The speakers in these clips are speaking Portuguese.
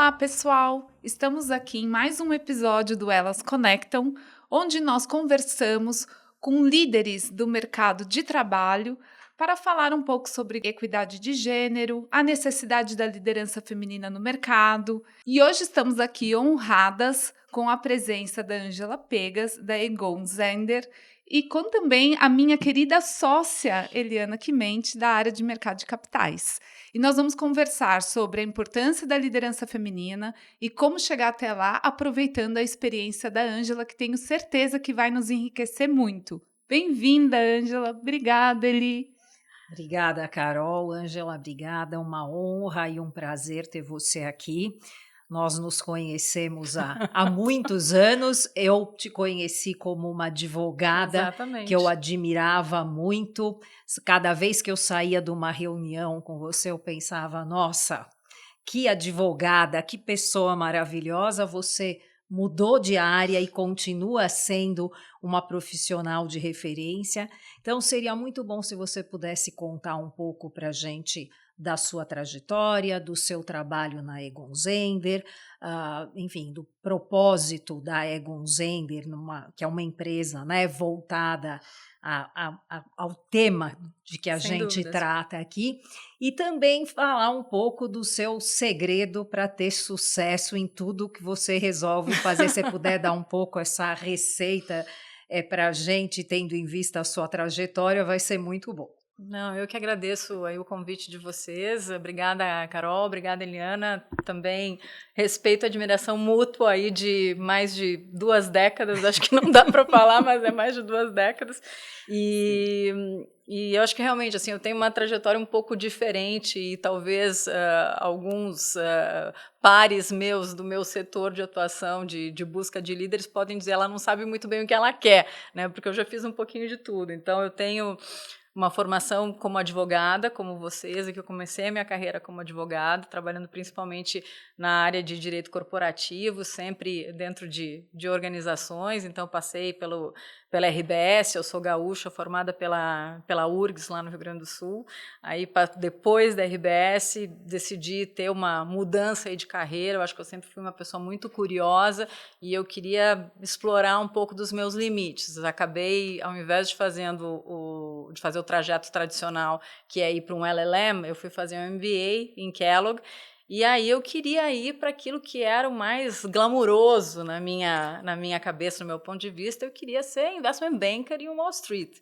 Olá, pessoal! Estamos aqui em mais um episódio do Elas Conectam, onde nós conversamos com líderes do mercado de trabalho para falar um pouco sobre equidade de gênero, a necessidade da liderança feminina no mercado. E hoje estamos aqui honradas com a presença da Ângela Pegas, da Egon Zehnder, e com também a minha querida sócia, Eliana Quimente, da área de mercado de capitais. E nós vamos conversar sobre a importância da liderança feminina e como chegar até lá, aproveitando a experiência da Ângela, que tenho certeza que vai nos enriquecer muito. Bem-vinda, Ângela. Obrigada, Eli. Obrigada, Carol. Ângela, obrigada. É uma honra e um prazer ter você aqui. Nós nos conhecemos há muitos anos. Eu te conheci como uma advogada que eu Exatamente. admirava muito. Cada vez que eu saía de uma reunião com você, eu pensava, nossa, que advogada, que pessoa maravilhosa. Você mudou de área e continua sendo uma profissional de referência. Então, seria muito bom se você pudesse contar um pouco para a gente da sua trajetória, do seu trabalho na Egon Zehnder, enfim, do propósito da Egon Zehnder, que é uma empresa, né, voltada ao tema de que a Sem gente dúvidas. trata aqui, e também falar um pouco do seu segredo para ter sucesso em tudo que você resolve fazer. Se puder dar um pouco essa receita para a gente, tendo em vista a sua trajetória, vai ser muito bom. Não, eu que agradeço aí o convite de vocês. Obrigada, Carol. Obrigada, Eliana. Também respeito e admiração mútua aí de mais de 2 décadas. Acho que não dá para falar, mas é mais de 2 décadas. E eu acho que realmente assim eu tenho uma trajetória um pouco diferente e talvez alguns pares meus do meu setor de atuação de busca de líderes podem dizer ela não sabe muito bem o que ela quer, né? Porque eu já fiz um pouquinho de tudo. Então eu tenho uma formação como advogada, como vocês, e que eu comecei a minha carreira como advogada, trabalhando principalmente na área de direito corporativo, sempre dentro de organizações. Então, passei pela RBS, eu sou gaúcha, formada pela URGS, lá no Rio Grande do Sul. Aí, depois da RBS, decidi ter uma mudança aí de carreira. Eu acho que eu sempre fui uma pessoa muito curiosa e eu queria explorar um pouco dos meus limites. Acabei, ao invés de fazer o trajeto tradicional, que é ir para um LLM, eu fui fazer um MBA em Kellogg, e aí eu queria ir para aquilo que era o mais glamuroso na minha cabeça, no meu ponto de vista. Eu queria ser investment banker em Wall Street.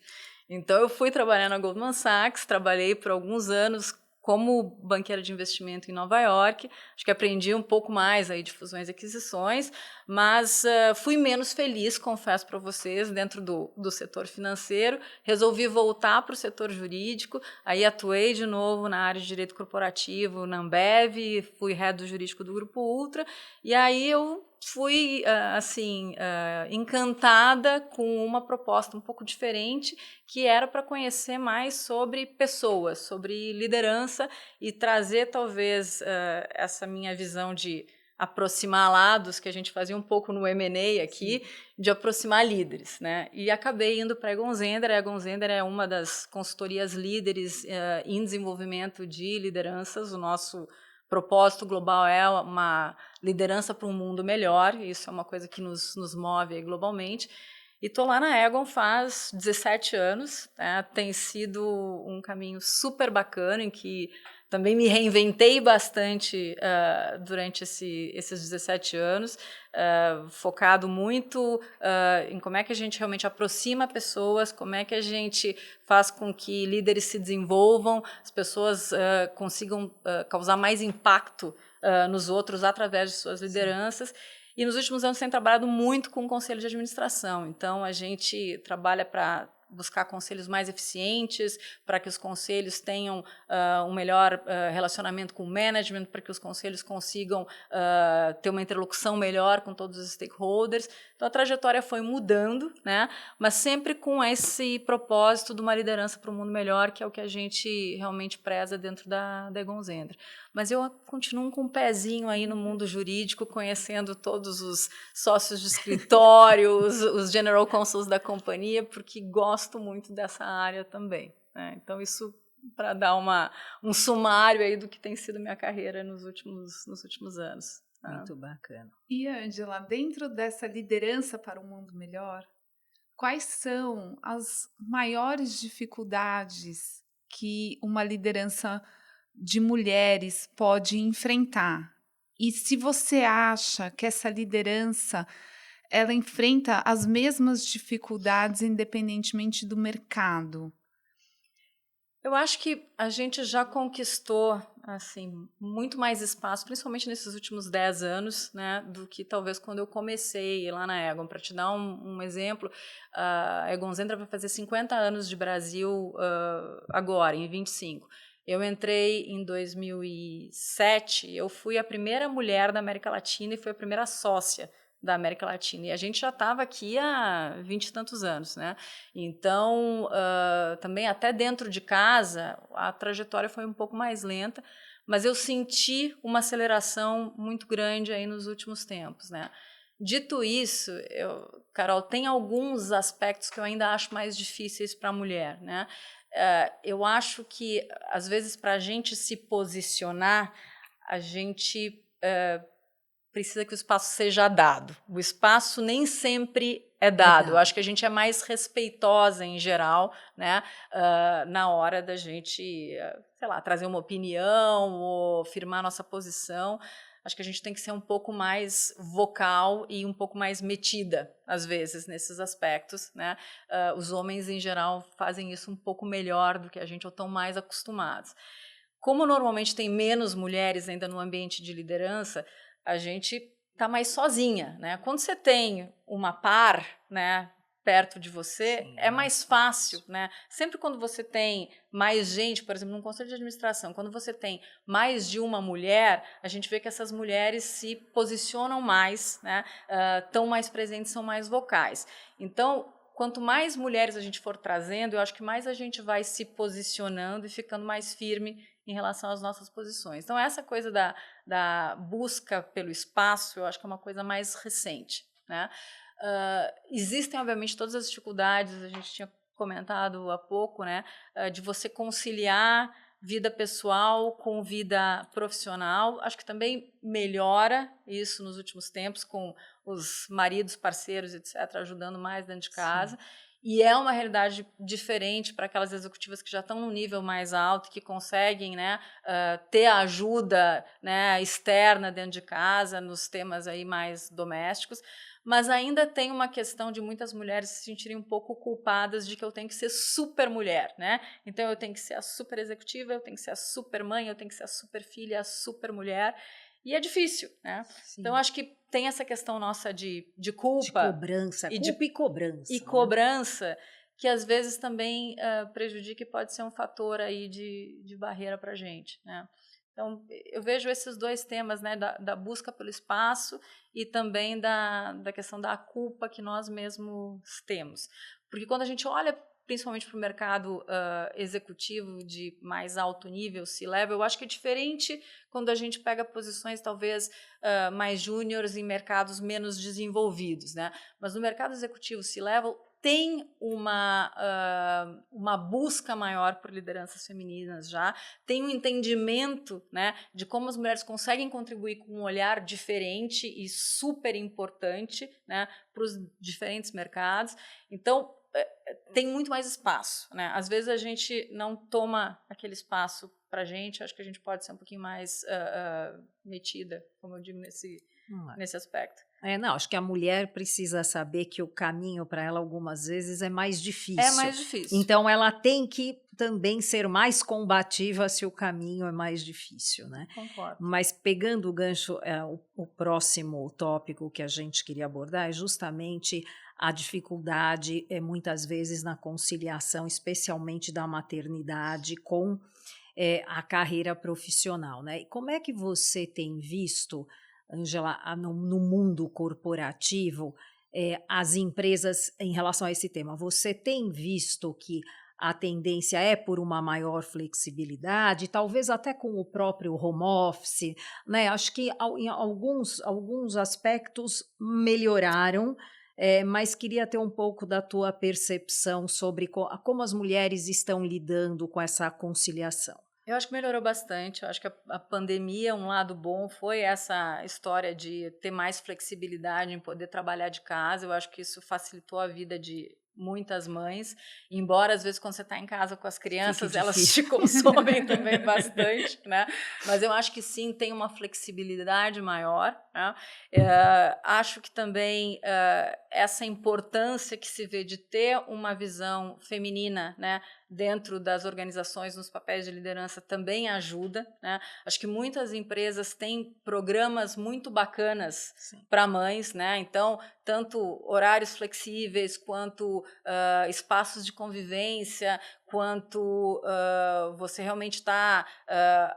Então eu fui trabalhar na Goldman Sachs, trabalhei por alguns anos como banqueira de investimento em Nova York. Acho que aprendi um pouco mais aí de fusões e aquisições, mas fui menos feliz, confesso para vocês, dentro do setor financeiro. Resolvi voltar para o setor jurídico, aí atuei de novo na área de direito corporativo, na Ambev, fui head do jurídico do Grupo Ultra, e aí eu fui encantada com uma proposta um pouco diferente, que era para conhecer mais sobre pessoas, sobre liderança e trazer talvez essa minha visão de aproximar lados, que a gente fazia um pouco no M&A aqui, sim, de aproximar líderes, né? E acabei indo para a Egon Zehnder. A Egon Zehnder é uma das consultorias líderes em desenvolvimento de lideranças. O nosso propósito global é uma liderança para um mundo melhor. Isso é uma coisa que nos move globalmente. E estou lá na Egon faz 17 anos. Né? Tem sido um caminho super bacana, em que também me reinventei bastante durante esses 17 anos, focado muito em como é que a gente realmente aproxima pessoas, como é que a gente faz com que líderes se desenvolvam, as pessoas consigam causar mais impacto nos outros através de suas lideranças. Sim. E nos últimos anos tenho trabalhado muito com o conselho de administração. Então, a gente trabalha para buscar conselhos mais eficientes, para que os conselhos tenham um melhor relacionamento com o management, para que os conselhos consigam ter uma interlocução melhor com todos os stakeholders. Então, a trajetória foi mudando, né? Mas sempre com esse propósito de uma liderança para um mundo melhor, que é o que a gente realmente preza dentro da Egon Zehnder. Mas eu continuo com um pezinho aí no mundo jurídico, conhecendo todos os sócios de escritório, os general counsels da companhia, porque gosto muito dessa área também. Né? Então, isso para dar um sumário aí do que tem sido minha carreira nos últimos anos. Muito bacana. E, Ângela, dentro dessa liderança para um mundo melhor, quais são as maiores dificuldades que uma liderança de mulheres pode enfrentar? E se você acha que essa liderança ela enfrenta as mesmas dificuldades independentemente do mercado? Eu acho que a gente já conquistou, assim, muito mais espaço, principalmente nesses últimos 10 anos, né, do que talvez quando eu comecei lá na Egon. Para te dar um exemplo, a Egon Zendra vai fazer 50 anos de Brasil agora, em 25. Eu entrei em 2007, eu fui a primeira mulher da América Latina e fui a primeira sócia da América Latina. E a gente já estava aqui há 20 e tantos anos, né? Então, também até dentro de casa, a trajetória foi um pouco mais lenta, mas eu senti uma aceleração muito grande aí nos últimos tempos, né? Dito isso, Carol, tem alguns aspectos que eu ainda acho mais difíceis para a mulher, né? Eu acho que, às vezes, para a gente se posicionar, a gente precisa que o espaço seja dado. O espaço nem sempre é dado. Eu acho que a gente é mais respeitosa em geral, né, na hora da gente, sei lá, trazer uma opinião ou firmar nossa posição. Acho que a gente tem que ser um pouco mais vocal e um pouco mais metida, às vezes, nesses aspectos, né? Os homens, em geral, fazem isso um pouco melhor do que a gente, ou estão mais acostumados. Como normalmente tem menos mulheres ainda no ambiente de liderança, a gente está mais sozinha, né? Quando você tem uma par, né, perto de você, sim, é mais fácil, né? Sempre quando você tem mais gente, por exemplo, num conselho de administração, quando você tem mais de uma mulher, a gente vê que essas mulheres se posicionam mais, né? Estão mais presentes, são mais vocais. Então, quanto mais mulheres a gente for trazendo, eu acho que mais a gente vai se posicionando e ficando mais firme em relação às nossas posições. Então, essa coisa da busca pelo espaço, eu acho que é uma coisa mais recente, né? Existem, obviamente, todas as dificuldades, a gente tinha comentado há pouco, né, de você conciliar vida pessoal com vida profissional. Acho que também melhora isso nos últimos tempos, com os maridos, parceiros, etc., ajudando mais dentro de casa. Sim. E é uma realidade diferente para aquelas executivas que já estão num nível mais alto, que conseguem, né, ter a ajuda, né, externa dentro de casa, nos temas aí mais domésticos. Mas ainda tem uma questão de muitas mulheres se sentirem um pouco culpadas de que eu tenho que ser super mulher, né? Então eu tenho que ser a super executiva, eu tenho que ser a super mãe, eu tenho que ser a super filha, a super mulher. E é difícil, né? Sim. Então acho que tem essa questão nossa de culpa. De cobrança, culpa e cobrança. E cobrança, que às vezes também prejudica e pode ser um fator aí de barreira para a gente, né? Então, eu vejo esses dois temas, né, da busca pelo espaço e também da questão da culpa que nós mesmos temos. Porque quando a gente olha principalmente para o mercado executivo de mais alto nível, C-level, eu acho que é diferente quando a gente pega posições talvez mais júniores em mercados menos desenvolvidos, né? Mas no mercado executivo C-level tem uma busca maior por lideranças femininas já, tem um entendimento, né, de como as mulheres conseguem contribuir com um olhar diferente e super importante, né, para os diferentes mercados. Então, tem muito mais espaço, né? Às vezes a gente não toma aquele espaço para a gente, acho que a gente pode ser um pouquinho mais metida, como eu digo, nesse aspecto. Não, acho que a mulher precisa saber que o caminho para ela algumas vezes é mais difícil. É mais difícil. Então ela tem que também ser mais combativa se o caminho é mais difícil, né? Concordo. Mas pegando o gancho, o próximo tópico que a gente queria abordar é justamente a dificuldade, muitas vezes, na conciliação, especialmente da maternidade com a carreira profissional, né? E como é que você tem visto, Ângela, no mundo corporativo, as empresas em relação a esse tema? Você tem visto que a tendência é por uma maior flexibilidade, talvez até com o próprio home office, né? Acho que em alguns aspectos melhoraram, mas queria ter um pouco da tua percepção sobre como as mulheres estão lidando com essa conciliação. Eu acho que melhorou bastante. Eu acho que a pandemia, um lado bom, foi essa história de ter mais flexibilidade em poder trabalhar de casa. Eu acho que isso facilitou a vida de muitas mães, embora às vezes quando você está em casa com as crianças, elas te consomem também bastante, né? Mas eu acho que sim, tem uma flexibilidade maior, né? Acho que também essa importância que se vê de ter uma visão feminina, né, dentro das organizações, nos papéis de liderança, também ajuda, né? Acho que muitas empresas têm programas muito bacanas para mães, né? Então, tanto horários flexíveis, quanto espaços de convivência, quanto você realmente está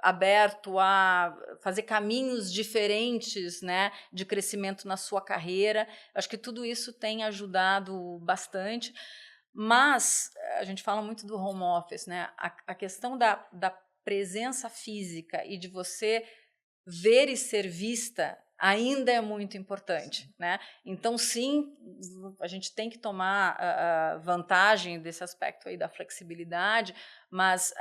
aberto a fazer caminhos diferentes, né, de crescimento na sua carreira. Acho que tudo isso tem ajudado bastante. Mas a gente fala muito do home office, né? A questão da presença física e de você ver e ser vista ainda é muito importante, né? Então, sim, a gente tem que tomar vantagem desse aspecto aí da flexibilidade, mas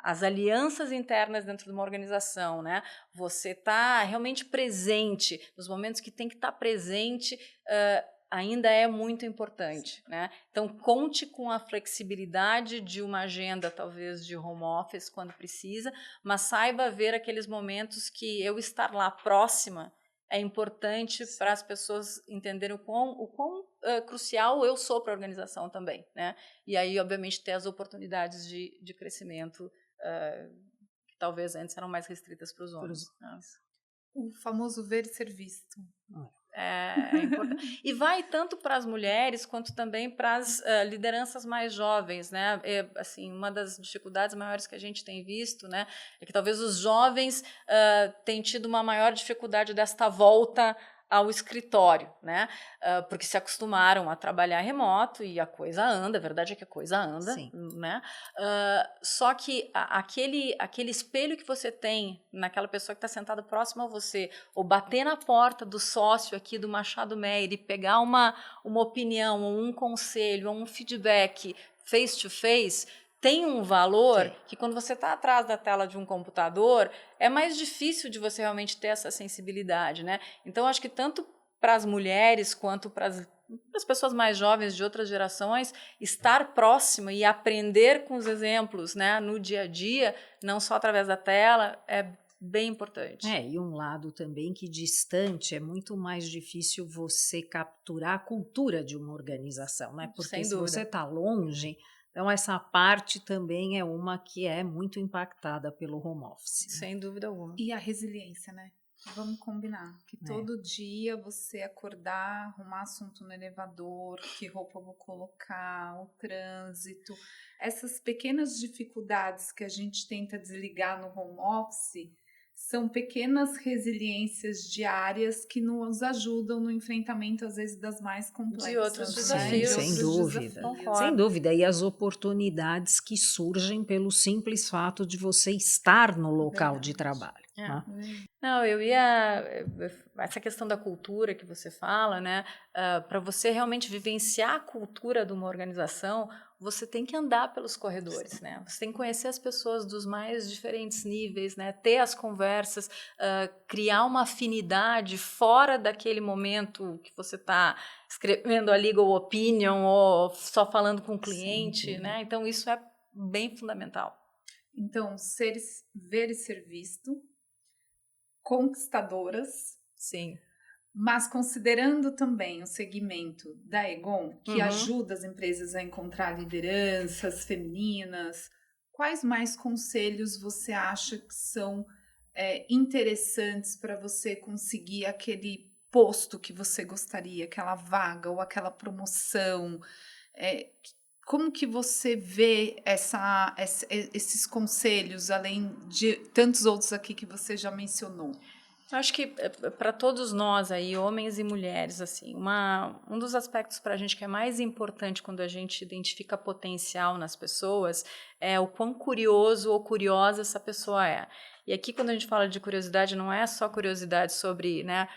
as alianças internas dentro de uma organização, né? Você está realmente presente nos momentos que tem que estar presente, ainda é muito importante, né? Então, conte com a flexibilidade de uma agenda, talvez, de home office, quando precisa, mas saiba ver aqueles momentos que eu estar lá próxima é importante para as pessoas entenderem o quão crucial eu sou para a organização também, né? E aí, obviamente, ter as oportunidades de crescimento que talvez antes eram mais restritas para os homens. O famoso ver e ser visto. É importante. E vai tanto para as mulheres quanto também para as lideranças mais jovens, né? Assim, uma das dificuldades maiores que a gente tem visto, né, é que talvez os jovens tenham tido uma maior dificuldade desta volta ao escritório, né? Porque se acostumaram a trabalhar remoto e a coisa anda, a verdade é que a coisa anda, né? Só que aquele espelho que você tem naquela pessoa que está sentada próxima a você, ou bater na porta do sócio aqui do Machado Meyer e pegar uma opinião, ou um conselho, ou um feedback face to face, tem um valor que quando você está atrás da tela de um computador, é mais difícil de você realmente ter essa sensibilidade, né? Então, acho que tanto para as mulheres quanto para as pessoas mais jovens de outras gerações, estar próxima e aprender com os exemplos, né, no dia a dia, não só através da tela, é bem importante. E um lado também que distante é muito mais difícil você capturar a cultura de uma organização, né? Porque se você está longe, então essa parte também é uma que é muito impactada pelo home office. Né? Sem dúvida alguma. E a resiliência, né? Vamos combinar que todo dia você acordar, arrumar assunto no elevador, que roupa eu vou colocar, o trânsito, essas pequenas dificuldades que a gente tenta desligar no home office são pequenas resiliências diárias que nos ajudam no enfrentamento, às vezes, das mais complexas. De outros desafios. Sem dúvida. Sem dúvida. E as oportunidades que surgem pelo simples fato de você estar no local de trabalho. Né? Não, essa questão da cultura que você fala, né? Para você realmente vivenciar a cultura de uma organização, você tem que andar pelos corredores, né? Você tem que conhecer as pessoas dos mais diferentes níveis, né? Ter as conversas, criar uma afinidade fora daquele momento que você está escrevendo a legal opinion ou só falando com o cliente, né? Então, isso é bem fundamental. Então, ver e ser visto, conquistadoras. Sim. Mas considerando também o segmento da Egon, que ajuda as empresas a encontrar lideranças femininas, quais mais conselhos você acha que são interessantes para você conseguir aquele posto que você gostaria, aquela vaga ou aquela promoção? Como que você vê esses conselhos, além de tantos outros aqui que você já mencionou? Eu acho que para todos nós aí, homens e mulheres, assim, um dos aspectos para a gente que é mais importante quando a gente identifica potencial nas pessoas é o quão curioso ou curiosa essa pessoa é. E aqui, quando a gente fala de curiosidade, não é só curiosidade sobre, né,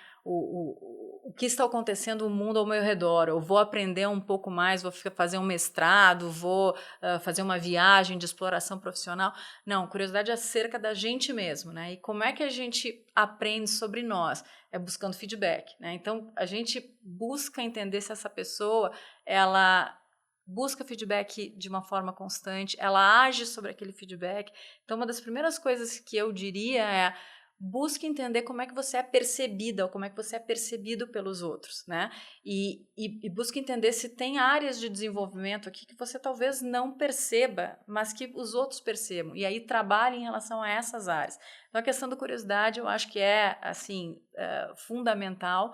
o que está acontecendo no mundo ao meu redor, eu vou aprender um pouco mais, vou fazer um mestrado, vou fazer uma viagem de exploração profissional. Não, curiosidade é acerca da gente mesmo, né? E como é que a gente aprende sobre nós? É buscando feedback, né? Então, a gente busca entender se essa pessoa, ela busca feedback de uma forma constante, ela age sobre aquele feedback. Então, uma das primeiras coisas que eu diria é: busque entender como é que você é percebida ou como é que você é percebido pelos outros, né? E busque entender se tem áreas de desenvolvimento aqui que você talvez não perceba, mas que os outros percebam. E aí trabalhe em relação a essas áreas. Então, a questão da curiosidade eu acho que é, assim, fundamental.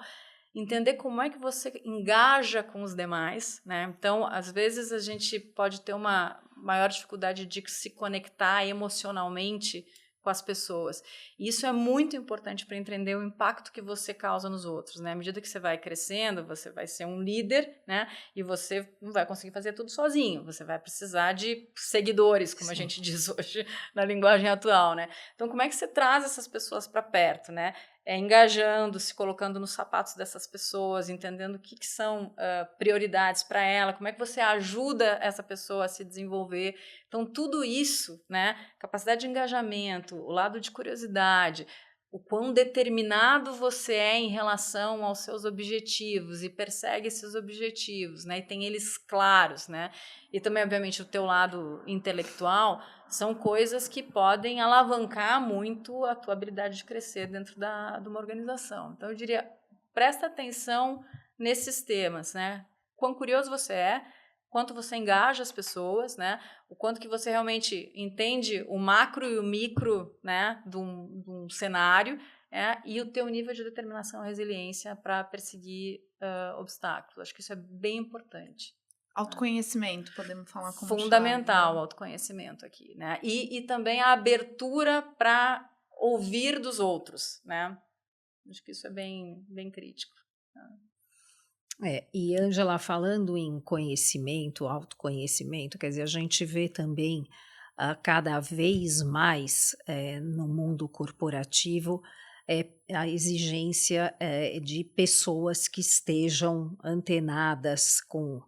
Entender como é que você engaja com os demais, né? Então, às vezes a gente pode ter uma maior dificuldade de se conectar emocionalmente com as pessoas. E isso é muito importante para entender o impacto que você causa nos outros, né? À medida que você vai crescendo, você vai ser um líder, né? E você não vai conseguir fazer tudo sozinho. Você vai precisar de seguidores, como a gente diz hoje na linguagem atual, né? Então, como é que você traz essas pessoas para perto, né? Engajando, se colocando nos sapatos dessas pessoas, entendendo o que são prioridades para ela, como é que você ajuda essa pessoa a se desenvolver. Então, tudo isso, né, capacidade de engajamento, o lado de curiosidade, o quão determinado você é em relação aos seus objetivos e persegue esses objetivos, né, e tem eles claros, né, e também, obviamente, o teu lado intelectual, são coisas que podem alavancar muito a tua habilidade de crescer dentro de uma organização. Então, eu diria, presta atenção nesses temas, né, quão curioso você é, quanto você engaja as pessoas, né? O quanto que você realmente entende o macro e o micro, né, de um cenário, e o teu nível de determinação e resiliência para perseguir obstáculos. Acho que isso é bem importante. Autoconhecimento, podemos falar como fundamental, chave, né? Autoconhecimento aqui, né? E também a abertura para ouvir dos outros, né? Acho que isso é bem, bem crítico. E Ângela, falando em conhecimento, autoconhecimento, quer dizer, a gente vê também cada vez mais no mundo corporativo a exigência de pessoas que estejam antenadas com,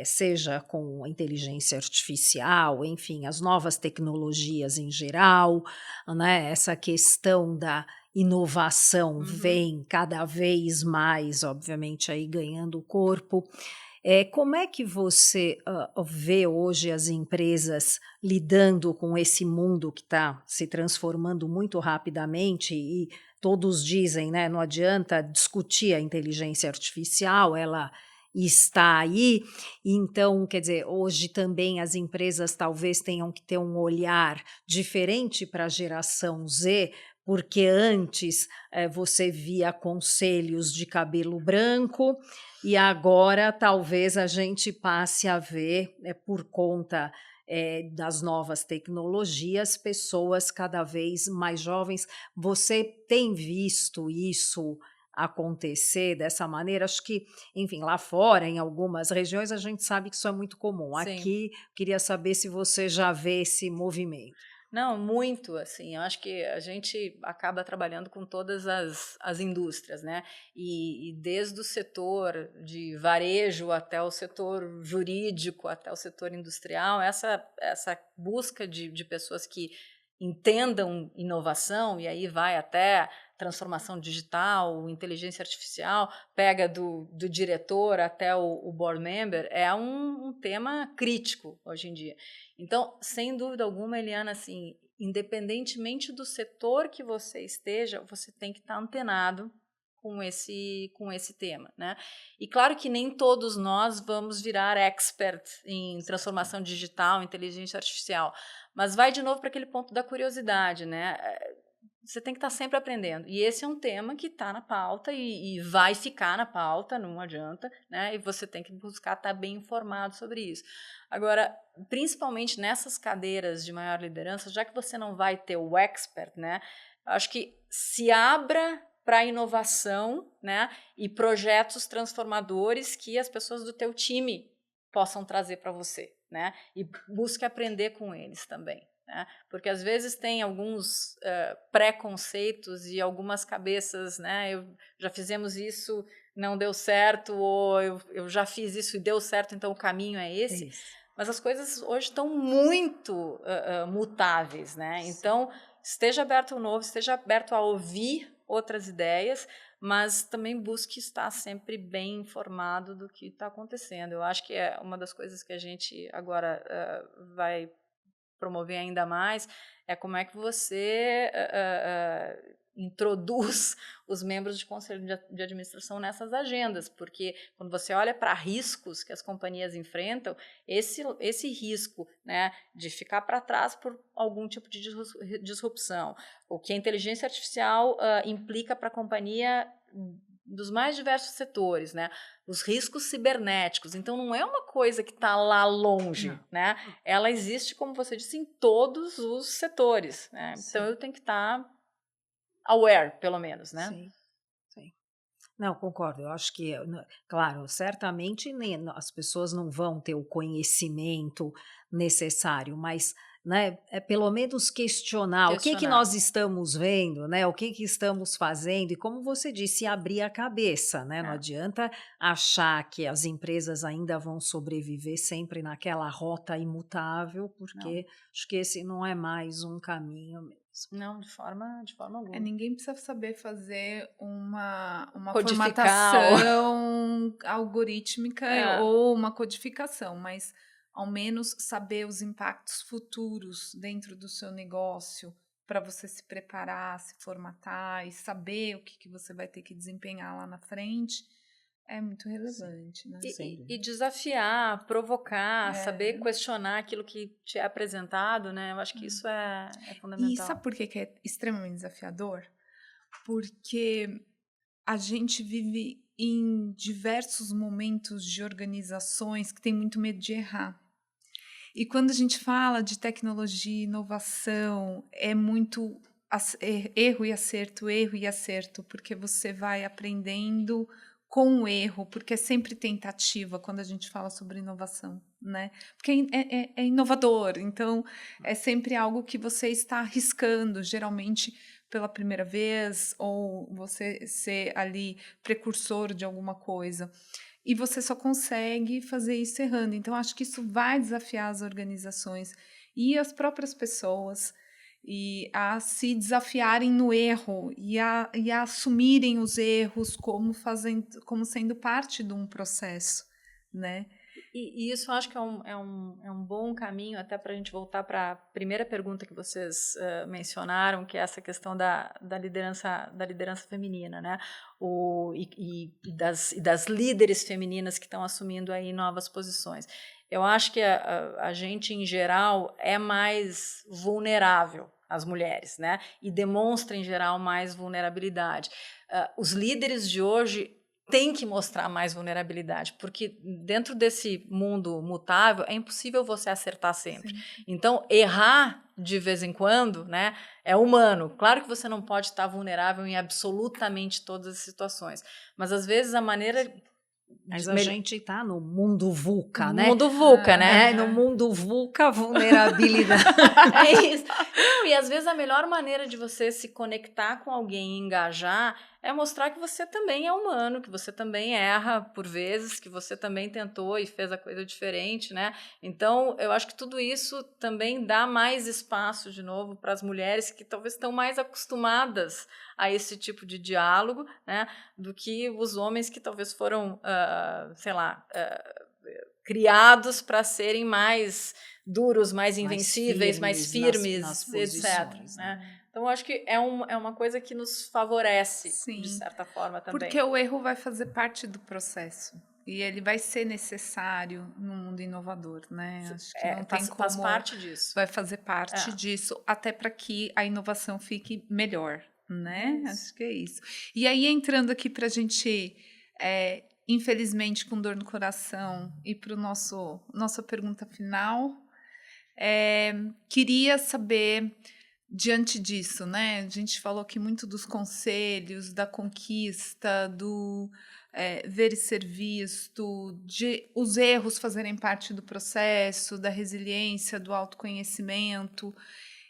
seja com inteligência artificial, enfim, as novas tecnologias em geral, né, essa questão da inovação vem cada vez mais, obviamente, aí ganhando corpo. Como é que você vê hoje as empresas lidando com esse mundo que está se transformando muito rapidamente e todos dizem, né, não adianta discutir a inteligência artificial, ela está aí, então, quer dizer, hoje também as empresas talvez tenham que ter um olhar diferente para a geração Z, porque antes você via conselhos de cabelo branco e agora talvez a gente passe a ver, por conta das novas tecnologias, pessoas cada vez mais jovens. Você tem visto isso acontecer dessa maneira? Acho que, enfim, lá fora, em algumas regiões, a gente sabe que isso é muito comum. Sim. Aqui, queria saber se você já vê esse movimento. Não, muito, assim, eu acho que a gente acaba trabalhando com todas as indústrias, né, e desde o setor de varejo até o setor jurídico, até o setor industrial, essa busca de pessoas que entendam inovação, e aí vai até transformação digital, inteligência artificial, pega do diretor até o board member, é um tema crítico hoje em dia. Então, sem dúvida alguma, Eliana, assim, independentemente do setor que você esteja, você tem que estar antenado com esse tema, né? E claro que nem todos nós vamos virar expert em transformação digital, inteligência artificial, mas vai de novo para aquele ponto da curiosidade, né? Você tem que estar sempre aprendendo. E esse é um tema que está na pauta e vai ficar na pauta, não adianta, né? E você tem que buscar estar bem informado sobre isso. Agora, principalmente nessas cadeiras de maior liderança, já que você não vai ter o expert, né? Acho que se abra para inovação, né? E projetos transformadores que as pessoas do teu time possam trazer para você, né? E busque aprender com eles também. Né? Porque às vezes tem alguns preconceitos e algumas cabeças, né? Já fizemos isso não deu certo, ou eu já fiz isso e deu certo, então o caminho é esse. Isso. Mas as coisas hoje estão muito mutáveis, né? Então, esteja aberto ao novo, esteja aberto a ouvir outras ideias, mas também busque estar sempre bem informado do que está acontecendo. Eu acho que é uma das coisas que a gente agora vai promover ainda mais, é como é que você introduz os membros de conselho de administração nessas agendas, porque quando você olha para riscos que as companhias enfrentam, esse risco, né, de ficar para trás por algum tipo de disrupção, o que a inteligência artificial implica para a companhia dos mais diversos setores, né? Os riscos cibernéticos. Então, não é uma coisa que está lá longe, Não. né? Ela existe, como você disse, em todos os setores, né? Sim. Então, eu tenho que estar aware, pelo menos, né? Sim. Não, concordo. Eu acho que, claro, certamente as pessoas não vão ter o conhecimento necessário, mas, né, é pelo menos questionar o que nós estamos vendo, né, o que estamos fazendo, e como você disse, abrir a cabeça, né? Não adianta achar que as empresas ainda vão sobreviver sempre naquela rota imutável, porque acho que esse não é mais um caminho mesmo. Não, de forma alguma. Ninguém precisa saber fazer uma Codificar formatação algorítmica ou uma codificação, mas ao menos saber os impactos futuros dentro do seu negócio para você se preparar, se formatar e saber o que você vai ter que desempenhar lá na frente é muito relevante, né? E desafiar, provocar, saber questionar aquilo que te é apresentado, né? Eu acho que isso é fundamental. E sabe por que é extremamente desafiador? Porque a gente vive em diversos momentos de organizações que têm muito medo de errar. E quando a gente fala de tecnologia e inovação, é muito erro e acerto, porque você vai aprendendo com o erro, porque é sempre tentativa quando a gente fala sobre inovação, né? Porque é inovador, então é sempre algo que você está arriscando, geralmente pela primeira vez, ou você ser ali precursor de alguma coisa. E você só consegue fazer isso errando. Então, acho que isso vai desafiar as organizações e as próprias pessoas e a se desafiarem no erro e a assumirem os erros como sendo parte de um processo, né? E isso eu acho que é um bom caminho até para a gente voltar para a primeira pergunta que vocês mencionaram, que é essa questão da liderança feminina, né? Das líderes femininas que estão assumindo aí novas posições. Eu acho que a gente, em geral, é mais vulnerável, as mulheres, né? E demonstra, em geral, mais vulnerabilidade. Os líderes de hoje tem que mostrar mais vulnerabilidade, porque dentro desse mundo mutável é impossível você acertar sempre. Sim. Então, errar de vez em quando, né, é humano. Claro que você não pode estar vulnerável em absolutamente todas as situações, mas às vezes a maneira... Mas a gente está no mundo VUCA, né? No mundo VUCA, né? No mundo VUCA, vulnerabilidade. É isso. Não, e às vezes a melhor maneira de você se conectar com alguém e engajar é mostrar que você também é humano, que você também erra por vezes, que você também tentou e fez a coisa diferente, né? Então, eu acho que tudo isso também dá mais espaço, de novo, para as mulheres que talvez estão mais acostumadas a esse tipo de diálogo, né? Do que os homens que talvez foram, criados para serem mais duros, mais invencíveis, mais firmes, nas etc. Né? Então, eu acho que é uma coisa que nos favorece, sim, de certa forma também. Porque o erro vai fazer parte do processo. E ele vai ser necessário no mundo inovador, né? Acho que não tem como... Faz parte disso. Vai fazer parte disso, até para que a inovação fique melhor, né? Acho que é isso. E aí, entrando aqui para a gente... infelizmente, com dor no coração, e para nossa pergunta final, queria saber, diante disso, né? A gente falou aqui muito dos conselhos, da conquista, do ver e ser visto, de os erros fazerem parte do processo, da resiliência, do autoconhecimento,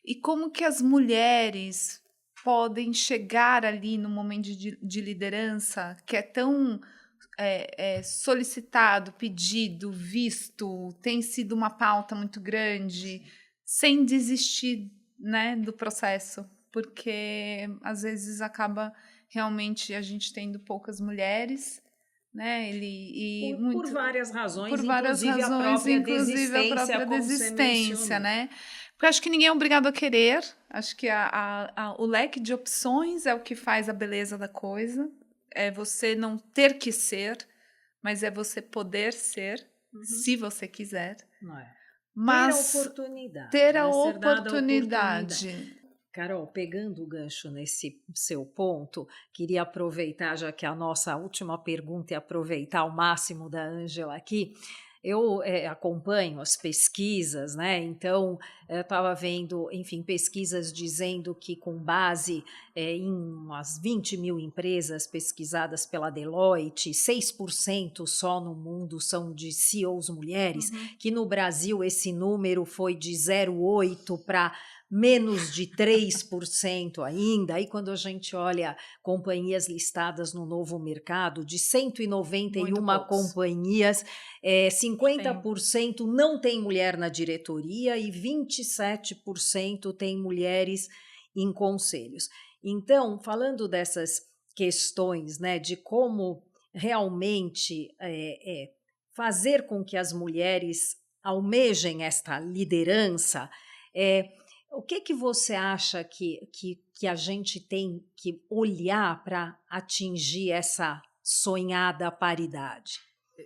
e como que as mulheres podem chegar ali no momento de liderança, que é tão solicitado, pedido, visto, tem sido uma pauta muito grande, sem desistir, né, do processo, porque às vezes acaba realmente a gente tendo poucas mulheres, né? Por várias razões, por várias inclusive a razões, própria inclusive a desistência, própria como você desistência, mencionou. né? Porque acho que ninguém é obrigado a querer. Acho que o leque de opções é o que faz a beleza da coisa. É você não ter que ser, mas é você poder ser, se você quiser. Não é? Mas Ter ter a ser dada a oportunidade. oportunidade. Carol, pegando o gancho nesse seu ponto, queria aproveitar, já que a nossa última pergunta é aproveitar ao máximo da Ângela aqui. Eu acompanho as pesquisas, né? Então, eu estava vendo, enfim, pesquisas dizendo que, com base em umas 20 mil empresas pesquisadas pela Deloitte, 6% só no mundo são de CEOs mulheres, que no Brasil esse número foi de 0,8% para menos de 3% ainda. Aí, quando a gente olha companhias listadas no Novo Mercado, de 191 companhias, 50% não tem mulher na diretoria e 27% tem mulheres em conselhos. Então, falando dessas questões, né, de como realmente fazer com que as mulheres almejem esta liderança, o que você acha que a gente tem que olhar para atingir essa sonhada paridade?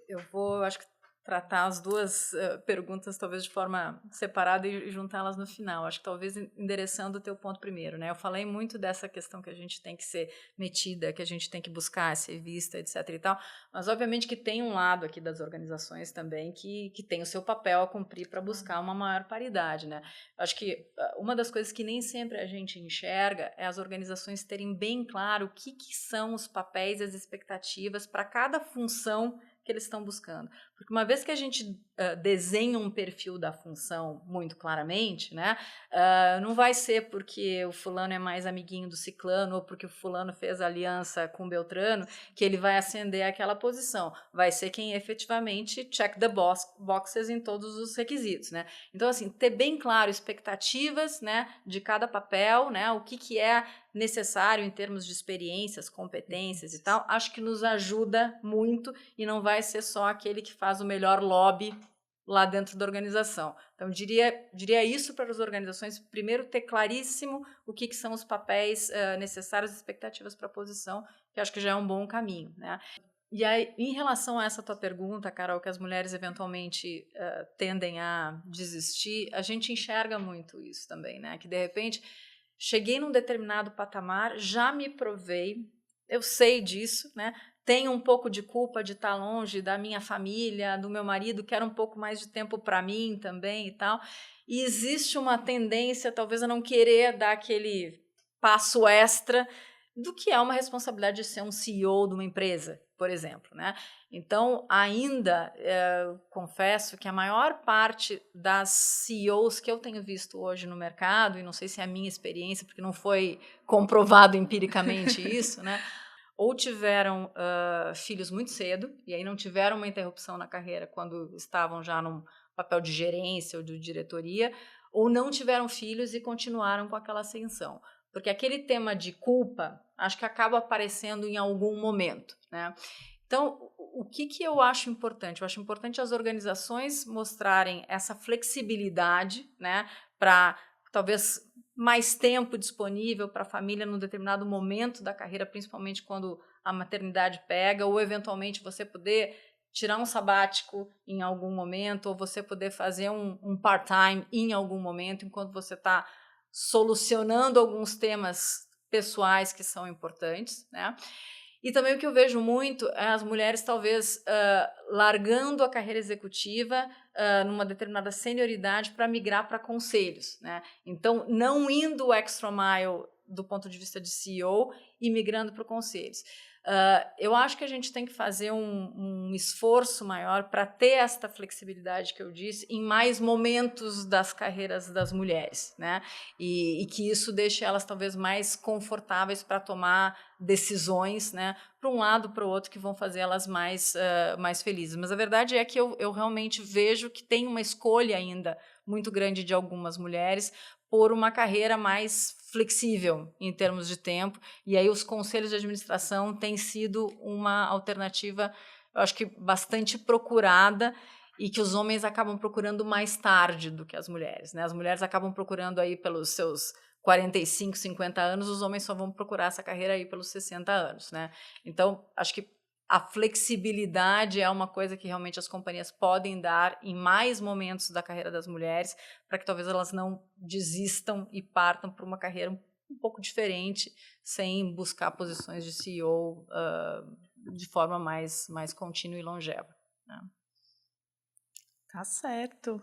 Eu acho que tratar as duas perguntas talvez de forma separada e juntá-las no final. Acho que talvez endereçando o teu ponto primeiro, né? Eu falei muito dessa questão que a gente tem que ser metida, que a gente tem que buscar ser vista, etc e tal, mas obviamente que tem um lado aqui das organizações também que tem o seu papel a cumprir para buscar uma maior paridade, né? Acho que uma das coisas que nem sempre a gente enxerga é as organizações terem bem claro o que são os papéis e as expectativas para cada função que eles estão buscando. Porque uma vez que a gente desenha um perfil da função muito claramente, né, não vai ser porque o fulano é mais amiguinho do ciclano ou porque o fulano fez aliança com o Beltrano que ele vai ascender àquela posição. Vai ser quem efetivamente check the boxes em todos os requisitos, né? Então, assim, ter bem claro expectativas, né, de cada papel, né, o que é necessário em termos de experiências, competências e tal, acho que nos ajuda muito e não vai ser só aquele que faz o melhor lobby lá dentro da organização. Então, diria isso para as organizações, primeiro ter claríssimo o que são os papéis necessários e expectativas para a posição, que acho que já é um bom caminho, né? E aí, em relação a essa tua pergunta, Carol, que as mulheres eventualmente tendem a desistir, a gente enxerga muito isso também, né? Que, de repente, cheguei num determinado patamar, já me provei, eu sei disso, né? Tenho um pouco de culpa de estar longe da minha família, do meu marido, quero um pouco mais de tempo para mim também e tal. E existe uma tendência, talvez, a não querer dar aquele passo extra do que é uma responsabilidade de ser um CEO de uma empresa, por exemplo, né? Então, ainda confesso que a maior parte das CEOs que eu tenho visto hoje no mercado, e não sei se é a minha experiência, porque não foi comprovado empiricamente isso, né? Ou tiveram filhos muito cedo, e aí não tiveram uma interrupção na carreira quando estavam já num papel de gerência ou de diretoria, ou não tiveram filhos e continuaram com aquela ascensão. Porque aquele tema de culpa, acho que acaba aparecendo em algum momento, né? Então, o que eu acho importante? Eu acho importante as organizações mostrarem essa flexibilidade, né, para talvez mais tempo disponível para a família num determinado momento da carreira, principalmente quando a maternidade pega, ou eventualmente você poder tirar um sabático em algum momento, ou você poder fazer um part-time em algum momento, enquanto você está solucionando alguns temas pessoais que são importantes, né? E também o que eu vejo muito é as mulheres talvez largando a carreira executiva numa determinada senioridade para migrar para conselhos, né? Então, não indo o extra mile do ponto de vista de CEO e migrando para conselhos. Eu acho que a gente tem que fazer um esforço maior para ter esta flexibilidade que eu disse em mais momentos das carreiras das mulheres, né? E que isso deixe elas talvez mais confortáveis para tomar decisões, né? Para um lado, para o outro, que vão fazer elas mais felizes. Mas a verdade é que eu realmente vejo que tem uma escolha ainda muito grande de algumas mulheres por uma carreira mais flexível em termos de tempo, e aí os conselhos de administração têm sido uma alternativa, eu acho que bastante procurada, e que os homens acabam procurando mais tarde do que as mulheres, né? As mulheres acabam procurando aí pelos seus 45, 50 anos, os homens só vão procurar essa carreira aí pelos 60 anos, né? Então, acho que a flexibilidade é uma coisa que realmente as companhias podem dar em mais momentos da carreira das mulheres, para que talvez elas não desistam e partam para uma carreira um pouco diferente, sem buscar posições de CEO de forma mais contínua e longeva, né? Tá certo.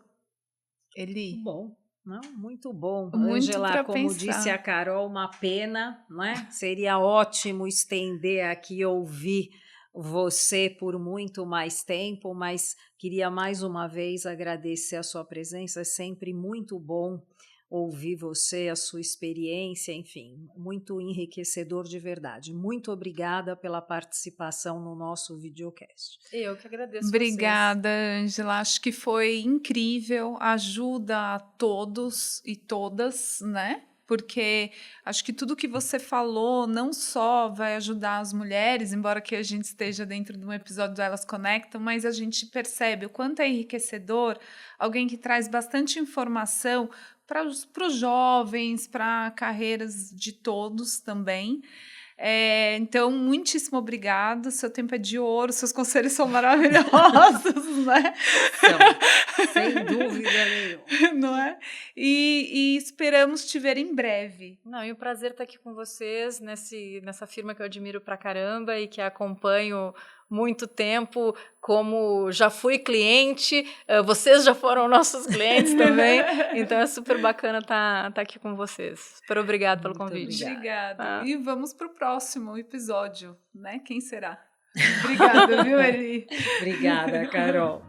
Eli. Bom. Não, muito bom. Muito Ângela, para como pensar. disse a Carol, uma pena, não é? Seria ótimo estender aqui, ouvir você por muito mais tempo, mas queria mais uma vez agradecer a sua presença. É sempre muito bom ouvir você, a sua experiência, enfim, muito enriquecedor de verdade. Muito obrigada pela participação no nosso videocast. Eu que agradeço. Obrigada, Ângela. Acho que foi incrível, ajuda a todos e todas, né? Porque acho que tudo que você falou não só vai ajudar as mulheres, embora que a gente esteja dentro de um episódio do Elas Conectam, mas a gente percebe o quanto é enriquecedor alguém que traz bastante informação para os jovens, para carreiras de todos também. Então, muitíssimo obrigado. Seu tempo é de ouro, seus conselhos são maravilhosos, né? São, sem dúvida nenhuma. Não é? E esperamos te ver em breve. Não, e o prazer estar aqui com vocês nessa firma que eu admiro pra caramba e que acompanho muito tempo, como já fui cliente, vocês já foram nossos clientes também, então é super bacana estar aqui com vocês. Super obrigada pelo convite. Obrigada. E vamos para o próximo episódio, né? Quem será? Obrigada, viu, Eli? Obrigada, Carol.